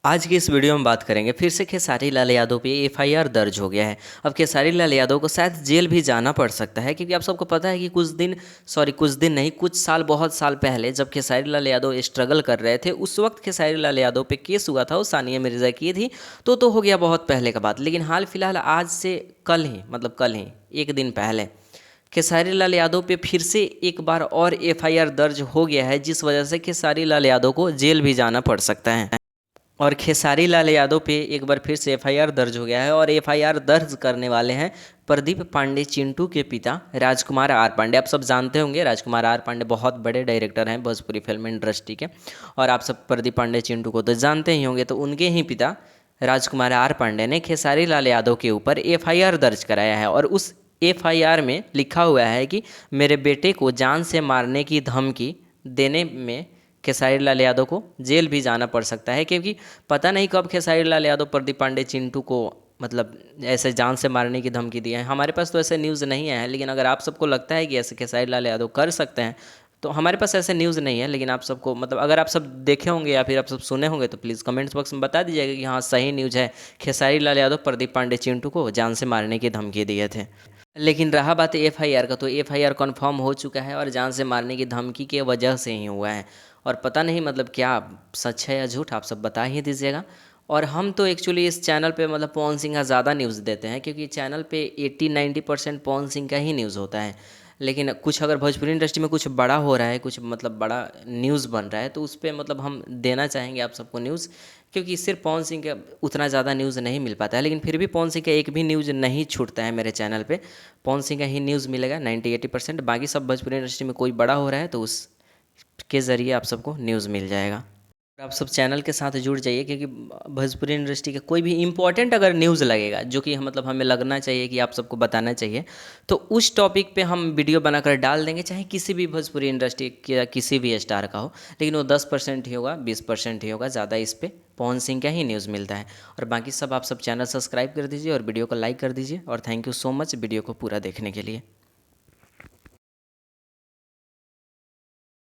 आज की इस वीडियो में बात करेंगे फिर से खेसारी लाल यादव पे एफआईआर दर्ज हो गया है। अब खेसारी लाल यादव को शायद जेल भी जाना पड़ सकता है, क्योंकि आप सबको पता है कि कुछ दिन नहीं, कुछ साल, बहुत साल पहले जब खेसारी लाल यादव स्ट्रगल कर रहे थे, उस वक्त खेसारी लाल यादव पे केस हुआ था, वो सानिया मिर्जा की थी। तो हो गया बहुत पहले का बात। लेकिन हाल फिलहाल आज से कल ही एक दिन पहले खेसारी लाल यादव पे फिर से एक बार और एफआईआर दर्ज हो गया है, जिस वजह से खेसारी लाल यादव को जेल भी जाना पड़ सकता है। और खेसारी लाल यादव पे एक बार फिर से एफआईआर दर्ज हो गया है, और एफआईआर दर्ज करने वाले हैं प्रदीप पांडे चिंटू के पिता राजकुमार आर पांडे। आप सब जानते होंगे राजकुमार आर पांडे बहुत बड़े डायरेक्टर हैं भोजपुरी फिल्म इंडस्ट्री के, और आप सब प्रदीप पांडे चिंटू को तो जानते ही होंगे। तो उनके ही पिता राजकुमार आर पांडे ने खेसारी लाल यादव के ऊपर एफआईआर दर्ज कराया है, और उस एफआईआर में लिखा हुआ है कि मेरे बेटे को जान से मारने की धमकी देने में खेसारी लाल यादव को जेल भी जाना पड़ सकता है, क्योंकि पता नहीं कब खेसारी लाल यादव प्रदीप पांडे चिंटू को मतलब ऐसे जान से मारने की धमकी दी है। हमारे पास तो ऐसे न्यूज़ नहीं है, लेकिन अगर आप सबको लगता है कि ऐसे खेसारी लाल यादव कर सकते हैं, तो हमारे पास ऐसे न्यूज़ नहीं है। लेकिन आप सबको मतलब अगर आप सब देखे होंगे या फिर आप सब सुने होंगे तो प्लीज़ कमेंट्स बॉक्स में बता दीजिएगा कि हाँ सही न्यूज़ है, खेसारी लाल यादव प्रदीप पांडे चिंटू को जान से मारने की धमकी दिए थे। लेकिन रहा बात एफआईआर का, तो एफआईआर कंफर्म हो चुका है, और जान से मारने की धमकी के वजह से ही हुआ है। और पता नहीं मतलब क्या सच है या झूठ, आप सब बता ही दीजिएगा। और हम तो एक्चुअली इस चैनल पे मतलब पवन सिंह का ज़्यादा न्यूज़ देते हैं, क्योंकि चैनल पे 80-90% पवन सिंह का ही न्यूज़ होता है। लेकिन कुछ अगर भोजपुरी इंडस्ट्री में कुछ बड़ा हो रहा है, कुछ मतलब बड़ा न्यूज़ बन रहा है, तो उस पर मतलब हम देना चाहेंगे आप सबको न्यूज़, क्योंकि सिर्फ पवन सिंह का उतना ज़्यादा न्यूज़ नहीं मिल पाता है। लेकिन फिर भी पवन सिंह का एक भी न्यूज़ नहीं छूटता है मेरे चैनल पे। पवन सिंह का ही न्यूज़ मिलेगा 90-80%। बाकी सब भोजपुरी इंडस्ट्री में कोई बड़ा हो रहा है तो उस के ज़रिए आप सबको न्यूज़ मिल जाएगा। और आप सब चैनल के साथ जुड़ जाइए, क्योंकि भोजपुरी इंडस्ट्री का कोई भी इंपॉर्टेंट अगर न्यूज़ लगेगा जो कि मतलब हमें लगना चाहिए कि आप सबको बताना चाहिए, तो उस टॉपिक पे हम वीडियो बनाकर डाल देंगे, चाहे किसी भी भोजपुरी इंडस्ट्री या किसी भी स्टार का हो। लेकिन वो 10% ही होगा, 20% ही होगा, ज़्यादा इस पर पवन सिंह का ही न्यूज़ मिलता है। और बाकी सब आप सब चैनल सब्सक्राइब कर दीजिए और वीडियो को लाइक कर दीजिए। और thank you so much video को पूरा देखने के लिए।